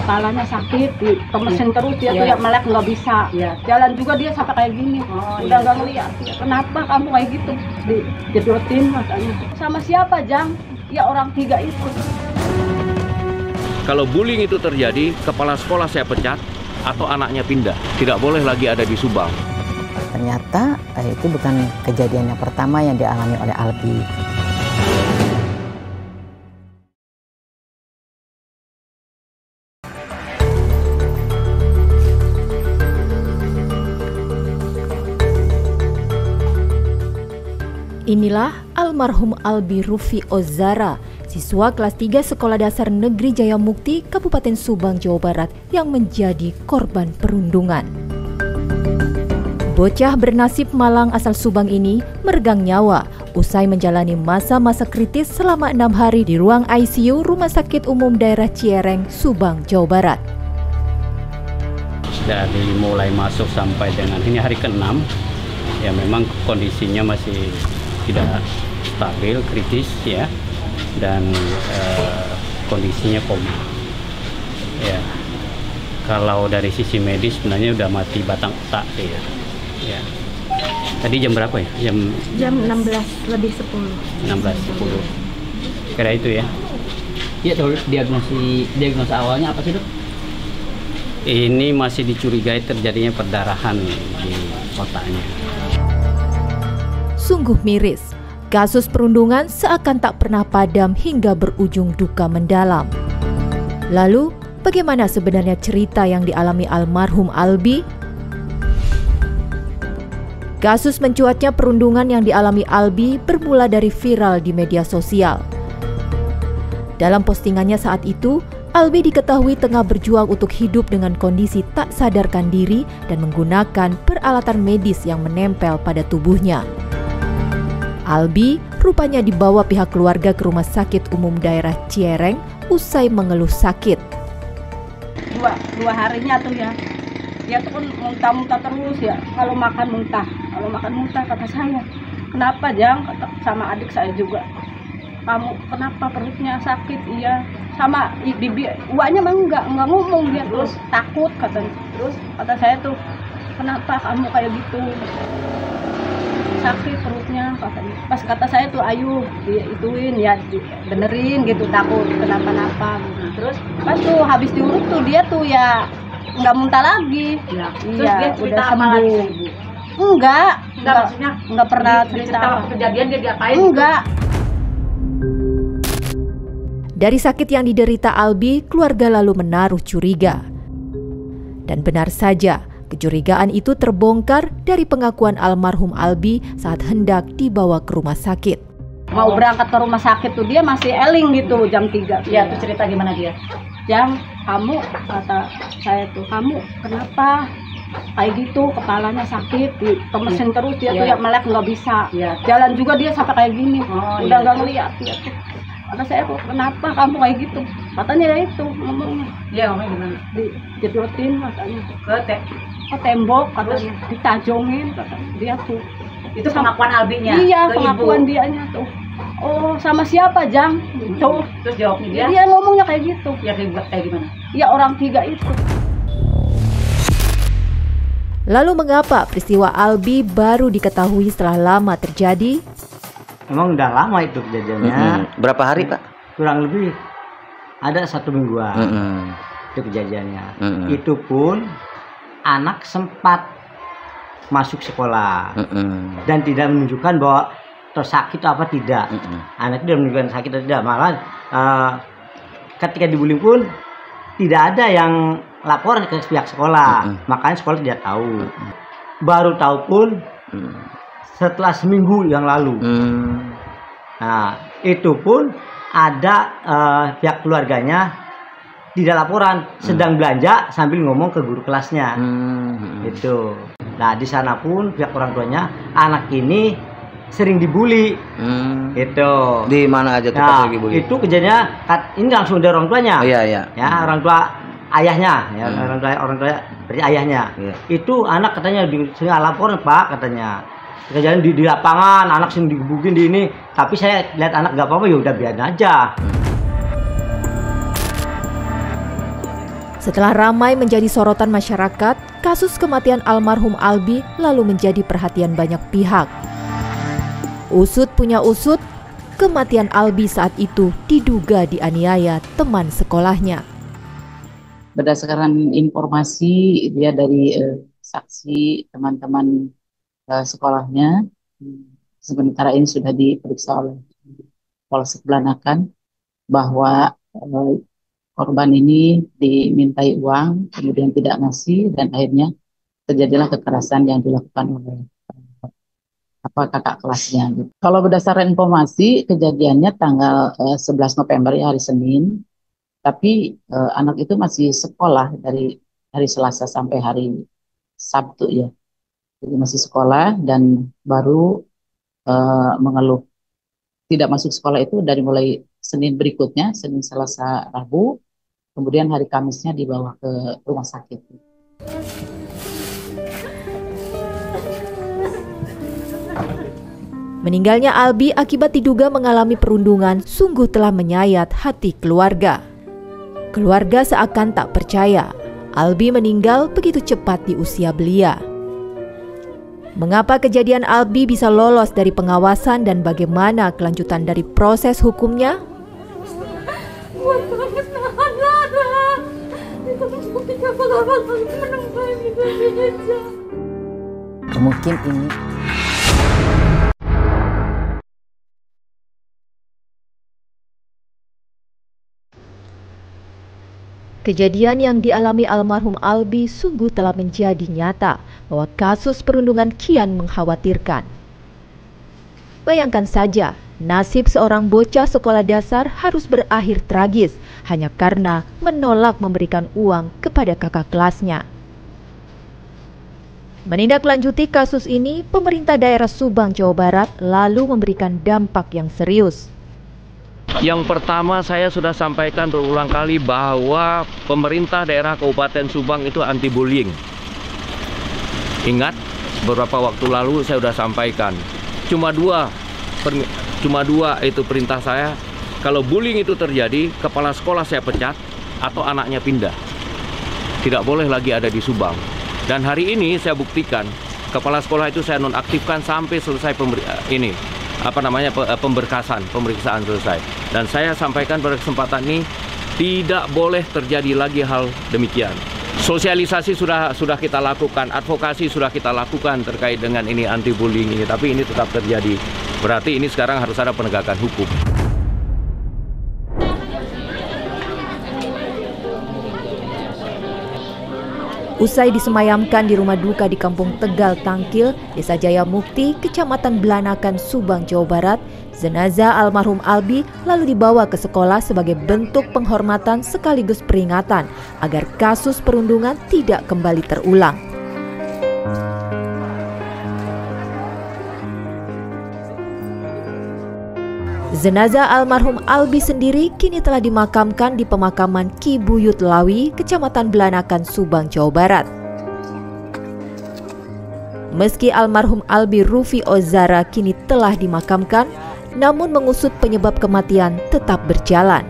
kepalanya sakit, ditemesin terus dia tuh ya melek nggak bisa. Jalan juga dia sampai kayak gini, udah nggak ngeliat. Kenapa kamu kayak gitu? Dijedotin matanya. Sama siapa, Jang? Ya orang 3 itu. Kalau bullying itu terjadi, kepala sekolah saya pecat atau anaknya pindah. Tidak boleh lagi ada di Subang. Ternyata itu bukan kejadian yang pertama yang dialami oleh Albi. Inilah almarhum Albi Rufi Ozara, siswa kelas 3 Sekolah Dasar Negeri Jayamukti, Kabupaten Subang, Jawa Barat yang menjadi korban perundungan. Bocah bernasib malang asal Subang ini meregang nyawa usai menjalani masa-masa kritis selama 6 hari di ruang ICU Rumah Sakit Umum Daerah Ciereng, Subang, Jawa Barat. Dari mulai masuk sampai dengan ini hari ke-6, ya memang kondisinya masih tidak stabil, kritis ya, dan kondisinya koma. Ya, kalau dari sisi medis sebenarnya udah mati batang otak ya. Ya. Tadi jam berapa ya? Jam 16:10. 16:10. Kira itu ya. Iya, diagnosa awalnya apa sih, Dok? Ini masih dicurigai terjadinya perdarahan di otaknya. Sungguh miris, kasus perundungan seakan tak pernah padam hingga berujung duka mendalam. Lalu, bagaimana sebenarnya cerita yang dialami almarhum Albi? Kasus mencuatnya perundungan yang dialami Albi bermula dari viral di media sosial. Dalam postingannya saat itu, Albi diketahui tengah berjuang untuk hidup dengan kondisi tak sadarkan diri dan menggunakan peralatan medis yang menempel pada tubuhnya. Albi rupanya dibawa pihak keluarga ke Rumah Sakit Umum Daerah Ciereng usai mengeluh sakit. Dua harinya tuh ya, dia tuh kan muntah-muntah terus ya. Kalau makan muntah kata saya. Kenapa, Jang? Kata sama adik saya juga. Kamu kenapa perutnya sakit? Iya. Sama uaknya mah enggak ngomong dia terus takut katanya. Terus kata saya tuh, kenapa kamu kayak gitu? Sakit perutnya katanya. Pas kata saya tuh, ayo ituin ya, benerin gitu, takut kenapa-napa. Terus pas tuh habis diurut tuh dia tuh ya nggak muntah lagi. Ya. Terus iya, dia cerita udah sembuh. Enggak, maksudnya enggak pernah cerita kejadian dia diapain? Enggak. Dari sakit yang diderita Albi, keluarga lalu menaruh curiga. Dan benar saja, kecurigaan itu terbongkar dari pengakuan almarhum Albi saat hendak dibawa ke rumah sakit. Mau berangkat ke rumah sakit tuh dia masih eling gitu jam 3. Iya, tuh cerita gimana dia? Jang, kamu, kata saya tuh, kamu kenapa kayak gitu, kepalanya sakit, ditemesin terus dia tuh ya melek nggak bisa. Jalan juga dia sampai kayak gini, udah nggak ngeliat dia tuh. Kata saya tuh, kenapa kamu kayak gitu? Katanya ya itu ngomongnya. Iya, ngomongnya gimana? Dijedotin katanya. Ke tembok katanya, ditajongin katanya. Dia tuh. Itu pengakuan Albinya? Iya, ke pengakuan ibu. dianya tuh. Oh, sama siapa, Jang? Tuh. Terus jawabnya dia? Dia ngomongnya kayak gitu. Ya kayak gimana? Ya orang 3 itu. Lalu mengapa peristiwa Albi baru diketahui setelah lama terjadi? Memang udah lama itu kejadiannya. Berapa hari, Pak? Kurang lebih ada 1 mingguan. Itu kejadiannya. Itu pun anak sempat masuk sekolah dan tidak menunjukkan bahwa tersakit apa tidak. Anak itu tidak menunjukkan sakit atau tidak. Malah ketika dibully pun tidak ada yang laporan ke pihak sekolah. Makanya sekolah tidak tahu. Baru tahu pun setelah seminggu yang lalu. Nah, itu pun ada pihak keluarganya tidak laporan, sedang belanja sambil ngomong ke guru kelasnya. Itu. Nah, di sana pun pihak orang tuanya anak ini sering dibully. Itu. Di mana aja tuh pas lagi bully? Itu kejadiannya ini langsung dari orang tuanya. Iya. Ya, orang tua ayahnya, ya, orang tua berarti ayahnya. Itu anak katanya sering laporan, Pak, katanya. Kejadian di lapangan, anak sering digebukin di ini, tapi saya lihat anak gak apa-apa, ya udah biarin aja. Setelah ramai menjadi sorotan masyarakat, kasus kematian almarhum Albi lalu menjadi perhatian banyak pihak. Usut punya usut, kematian Albi saat itu diduga dianiaya teman sekolahnya. Berdasarkan informasi dia dari saksi teman-teman sekolahnya, sementara ini sudah diperiksa oleh Polsek Blanakan bahwa korban ini dimintai uang, kemudian tidak ngasih, dan akhirnya terjadilah kekerasan yang dilakukan oleh kakak kelasnya. Gitu. Kalau berdasarkan informasi, kejadiannya tanggal 11 November ya, hari Senin, tapi anak itu masih sekolah dari hari Selasa sampai hari Sabtu ya. Jadi masih sekolah dan baru mengeluh tidak masuk sekolah itu dari mulai Senin berikutnya, Senin, Selasa, Rabu, kemudian hari Kamisnya dibawa ke rumah sakit. Meninggalnya Albi akibat diduga mengalami perundungan sungguh telah menyayat hati keluarga. Keluarga seakan tak percaya Albi meninggal begitu cepat di usia belia. Mengapa kejadian Albi bisa lolos dari pengawasan dan bagaimana kelanjutan dari proses hukumnya? Mungkin ini kejadian yang dialami almarhum Albi sungguh telah menjadi nyata bahwa kasus perundungan kian mengkhawatirkan. Bayangkan saja, nasib seorang bocah sekolah dasar harus berakhir tragis hanya karena menolak memberikan uang kepada kakak kelasnya. Menindaklanjuti kasus ini, pemerintah daerah Subang, Jawa Barat lalu memberikan dampak yang serius. Yang pertama, saya sudah sampaikan berulang kali bahwa pemerintah daerah Kabupaten Subang itu anti bullying. Ingat, beberapa waktu lalu saya sudah sampaikan. Cuma dua itu perintah saya. Kalau bullying itu terjadi, kepala sekolah saya pecat atau anaknya pindah. Tidak boleh lagi ada di Subang. Dan hari ini saya buktikan, kepala sekolah itu saya nonaktifkan sampai selesai pemeriksaan selesai. Dan saya sampaikan pada kesempatan ini, tidak boleh terjadi lagi hal demikian. Sosialisasi sudah kita lakukan, advokasi sudah kita lakukan terkait dengan ini anti bullying ini, tapi ini tetap terjadi. Berarti ini sekarang harus ada penegakan hukum. Usai disemayamkan di rumah duka di Kampung Tegal Tangkil, Desa Jaya Mukti, Kecamatan Blanakan, Subang, Jawa Barat, jenazah almarhum Albi lalu dibawa ke sekolah sebagai bentuk penghormatan sekaligus peringatan agar kasus perundungan tidak kembali terulang. Jenazah almarhum Albi sendiri kini telah dimakamkan di pemakaman Ki Buyut Lawi, Kecamatan Blanakan, Subang, Jawa Barat. Meski almarhum Albi Rufi Ozara kini telah dimakamkan, namun mengusut penyebab kematian tetap berjalan.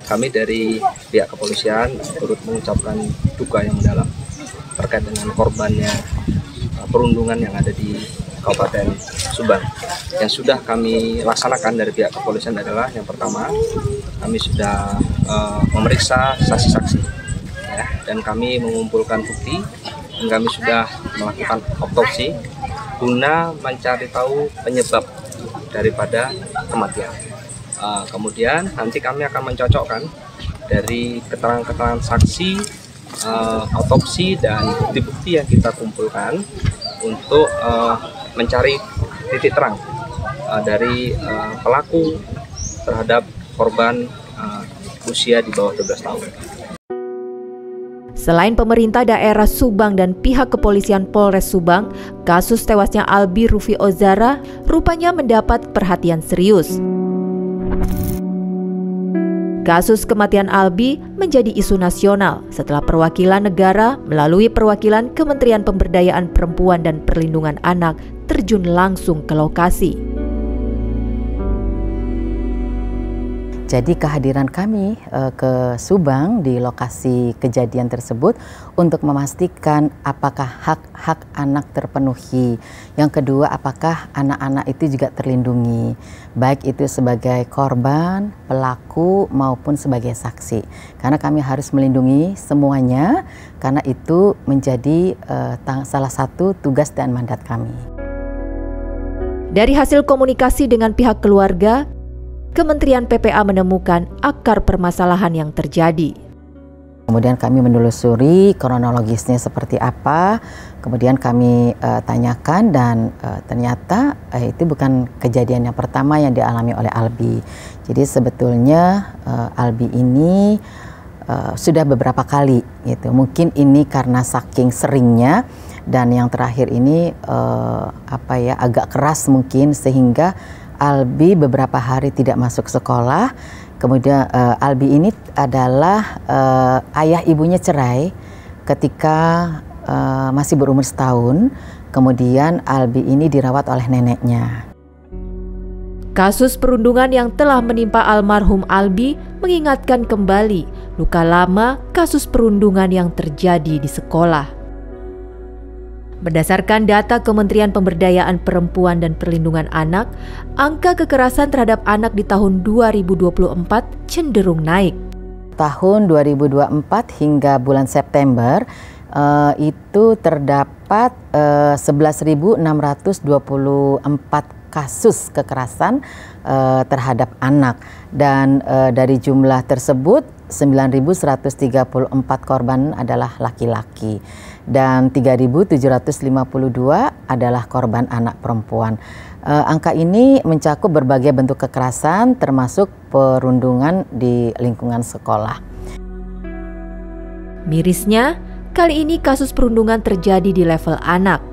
Kami dari pihak kepolisian turut mengucapkan duka yang mendalam terkait dengan korbannya perundungan yang ada di Kabupaten Subang. Yang sudah kami laksanakan dari pihak kepolisian adalah yang pertama, kami sudah memeriksa saksi-saksi ya, dan kami mengumpulkan bukti dan kami sudah melakukan otopsi guna mencari tahu penyebab daripada kematian. Kemudian nanti kami akan mencocokkan dari keterangan-keterangan saksi, otopsi dan bukti-bukti yang kita kumpulkan untuk mencari titik terang dari pelaku terhadap korban usia di bawah 12 tahun. Selain pemerintah daerah Subang dan pihak kepolisian Polres Subang, kasus tewasnya Albi Rufi Ozara rupanya mendapat perhatian serius. Kasus kematian Albi menjadi isu nasional setelah perwakilan negara melalui perwakilan Kementerian Pemberdayaan Perempuan dan Perlindungan Anak terjun langsung ke lokasi. Jadi kehadiran kami ke Subang di lokasi kejadian tersebut untuk memastikan apakah hak-hak anak terpenuhi. Yang kedua, apakah anak-anak itu juga terlindungi, baik itu sebagai korban, pelaku maupun sebagai saksi. Karena kami harus melindungi semuanya, karena itu menjadi salah satu tugas dan mandat kami. Dari hasil komunikasi dengan pihak keluarga, Kementerian PPA menemukan akar permasalahan yang terjadi. Kemudian kami menelusuri kronologisnya seperti apa, kemudian kami tanyakan dan ternyata itu bukan kejadian yang pertama yang dialami oleh Albi. Jadi sebetulnya Albi ini sudah beberapa kali gitu. Mungkin ini karena saking seringnya dan yang terakhir ini agak keras mungkin sehingga Albi beberapa hari tidak masuk sekolah. Kemudian Albi ini adalah ayah ibunya cerai ketika masih berumur setahun. Kemudian Albi ini dirawat oleh neneknya. Kasus perundungan yang telah menimpa almarhum Albi mengingatkan kembali luka lama kasus perundungan yang terjadi di sekolah. Berdasarkan data Kementerian Pemberdayaan Perempuan dan Perlindungan Anak, angka kekerasan terhadap anak di tahun 2024 cenderung naik. Tahun 2024 hingga bulan September itu terdapat 11.624 kasus kekerasan terhadap anak dan dari jumlah tersebut 9.134 korban adalah laki-laki dan 3.752 adalah korban anak perempuan. Angka ini mencakup berbagai bentuk kekerasan termasuk perundungan di lingkungan sekolah. Mirisnya, kali ini kasus perundungan terjadi di level anak.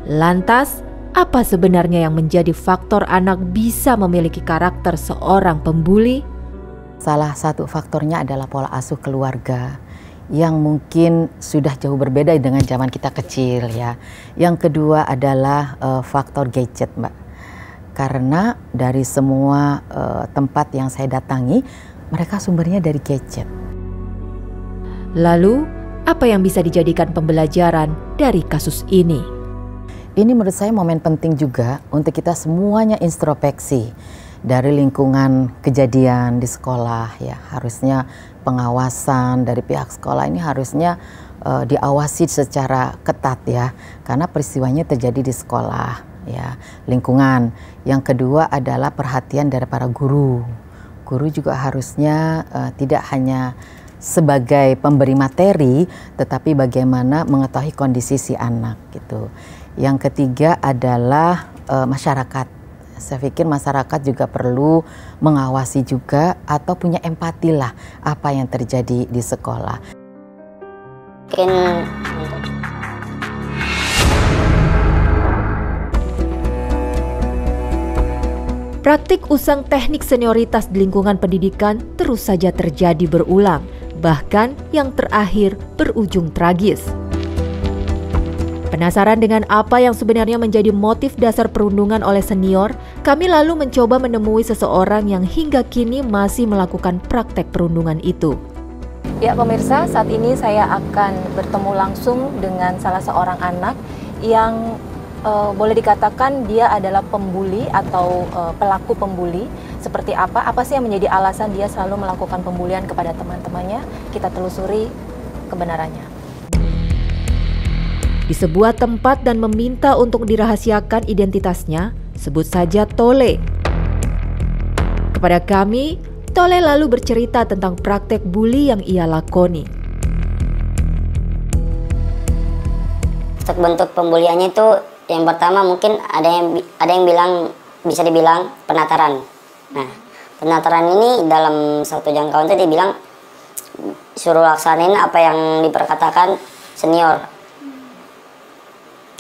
Lantas, apa sebenarnya yang menjadi faktor anak bisa memiliki karakter seorang pembuli? Salah satu faktornya adalah pola asuh keluarga yang mungkin sudah jauh berbeda dengan zaman kita kecil ya. Yang kedua adalah faktor gadget, Mbak. Karena dari semua tempat yang saya datangi, mereka sumbernya dari gadget. Lalu, apa yang bisa dijadikan pembelajaran dari kasus ini? Ini menurut saya momen penting juga untuk kita semuanya introspeksi. Dari lingkungan kejadian di sekolah ya, harusnya pengawasan dari pihak sekolah ini harusnya diawasi secara ketat ya, karena peristiwanya terjadi di sekolah ya, lingkungan. Yang kedua adalah perhatian dari para guru. Guru juga harusnya tidak hanya sebagai pemberi materi, tetapi bagaimana mengetahui kondisi si anak gitu. Yang ketiga adalah masyarakat. Saya pikir masyarakat juga perlu mengawasi juga atau punya empati lah apa yang terjadi di sekolah. Praktik usang teknik senioritas di lingkungan pendidikan terus saja terjadi berulang, bahkan yang terakhir berujung tragis. Penasaran dengan apa yang sebenarnya menjadi motif dasar perundungan oleh senior, kami lalu mencoba menemui seseorang yang hingga kini masih melakukan praktek perundungan itu. Ya pemirsa, saat ini saya akan bertemu langsung dengan salah seorang anak yang boleh dikatakan dia adalah pembuli atau pelaku pembuli. Seperti apa sih yang menjadi alasan dia selalu melakukan pembulian kepada teman-temannya? Kita telusuri kebenarannya. Di sebuah tempat dan meminta untuk dirahasiakan identitasnya, sebut saja Tole. Kepada kami, Tole lalu bercerita tentang praktek bully yang ia lakoni. Bentuk pembuliannya itu yang pertama mungkin ada yang bilang bisa dibilang penataran. Nah, penataran ini dalam satu jangkauan itu dia bilang suruh laksanain apa yang diperkatakan senior.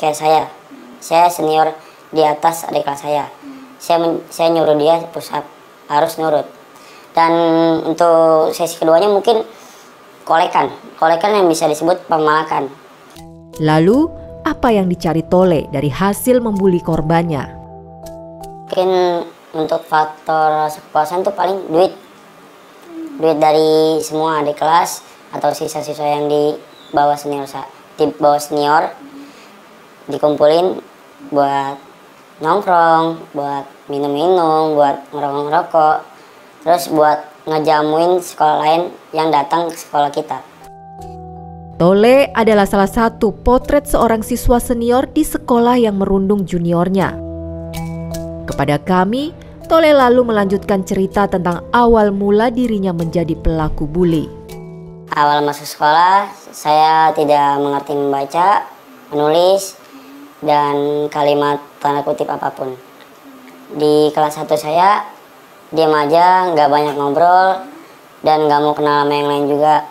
Kayak saya senior di atas adik kelas saya. Saya nyuruh dia push up, harus nurut. Dan untuk sesi keduanya mungkin kolekan yang bisa disebut pemalakan. Lalu, apa yang dicari Tole dari hasil membuli korbannya? Mungkin untuk faktor kepuasan itu paling duit. duit dari semua adik kelas atau siswa-siswa yang di bawah senior dikumpulin buat nongkrong, buat minum-minum, buat ngerokok-ngerokok, terus buat ngejamuin sekolah lain yang datang ke sekolah kita. Tole adalah salah satu potret seorang siswa senior di sekolah yang merundung juniornya. Kepada kami, Tole lalu melanjutkan cerita tentang awal mula dirinya menjadi pelaku bully. Awal masuk sekolah, saya tidak mengerti membaca, menulis, dan kalimat tanda kutip apapun. Di kelas 1 saya diam aja, nggak banyak ngobrol, dan nggak mau kenal sama yang lain juga.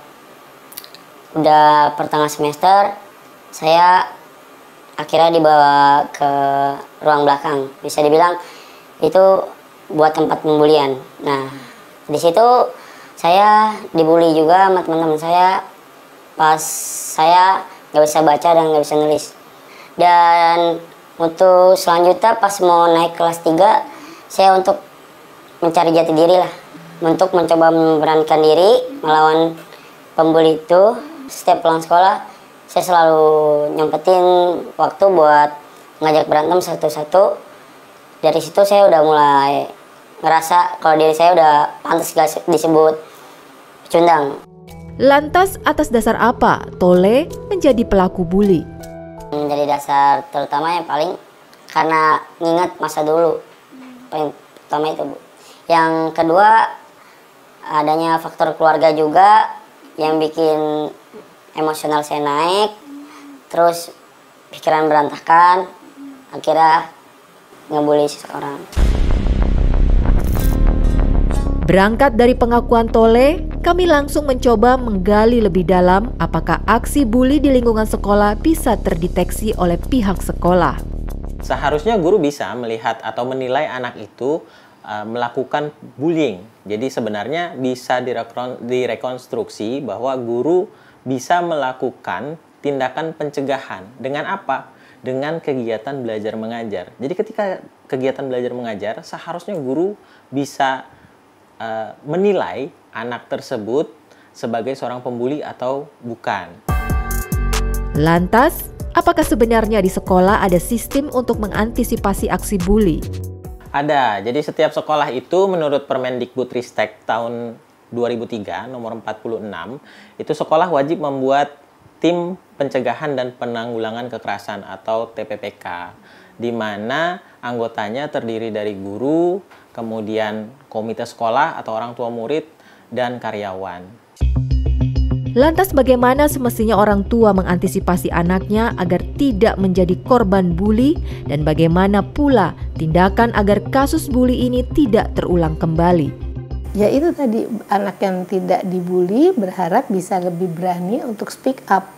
Udah pertengahan semester, saya akhirnya dibawa ke ruang belakang. Bisa dibilang itu buat tempat pembulian. Nah, di situ saya dibully juga sama teman-teman saya pas saya nggak bisa baca dan nggak bisa nulis. Dan untuk selanjutnya pas mau naik kelas 3, saya untuk mencari jati diri lah. Untuk mencoba memberanikan diri melawan pembuli itu. Setiap pulang sekolah, saya selalu nyempetin waktu buat ngajak berantem satu-satu. Dari situ saya udah mulai ngerasa kalau diri saya udah pantas gak disebut pecundang. Lantas atas dasar apa Tole menjadi pelaku bully? Menjadi dasar terutama yang paling karena nginget masa dulu. Paling pertama itu, Bu. Yang kedua, adanya faktor keluarga juga yang bikin emosional saya naik, terus pikiran berantakan, akhirnya ngebully seseorang. Berangkat dari pengakuan Tole, kami langsung mencoba menggali lebih dalam apakah aksi bully di lingkungan sekolah bisa terdeteksi oleh pihak sekolah. Seharusnya guru bisa melihat atau menilai anak itu melakukan bullying. Jadi sebenarnya bisa direkonstruksi bahwa guru bisa melakukan tindakan pencegahan. Dengan apa? Dengan kegiatan belajar mengajar. Jadi ketika kegiatan belajar mengajar, seharusnya guru bisa menilai anak tersebut sebagai seorang pembuli atau bukan. Lantas, apakah sebenarnya di sekolah ada sistem untuk mengantisipasi aksi bully? Ada. Jadi setiap sekolah itu menurut Permendikbudristek tahun 2003 nomor 46, itu sekolah wajib membuat tim pencegahan dan penanggulangan kekerasan atau TPPK, di mana anggotanya terdiri dari guru, kemudian komite sekolah atau orang tua murid, dan karyawan. Lantas bagaimana semestinya orang tua mengantisipasi anaknya agar tidak menjadi korban bully, dan bagaimana pula tindakan agar kasus bully ini tidak terulang kembali? Ya itu tadi, anak yang tidak dibully berharap bisa lebih berani untuk speak up,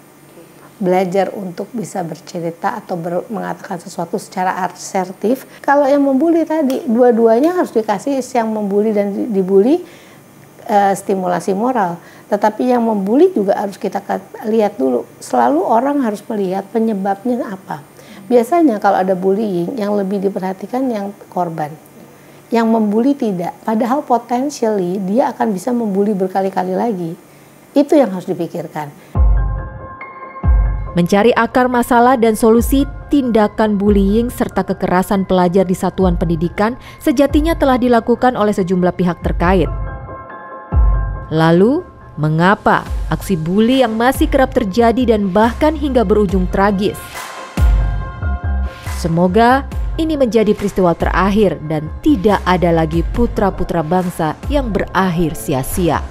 belajar untuk bisa bercerita atau mengatakan sesuatu secara asertif. Kalau yang membuli tadi, dua-duanya harus dikasih, yang membuli dan dibully stimulasi moral. Tetapi yang membuli juga harus kita lihat dulu. Selalu orang harus melihat penyebabnya apa. Biasanya kalau ada bullying, yang lebih diperhatikan yang korban. Yang membuli tidak. Padahal potentially dia akan bisa membuli berkali-kali lagi. Itu yang harus dipikirkan. Mencari akar masalah dan solusi tindakan bullying serta kekerasan pelajar di satuan pendidikan sejatinya telah dilakukan oleh sejumlah pihak terkait. Lalu, mengapa aksi bully yang masih kerap terjadi dan bahkan hingga berujung tragis? Semoga ini menjadi peristiwa terakhir dan tidak ada lagi putra-putra bangsa yang berakhir sia-sia.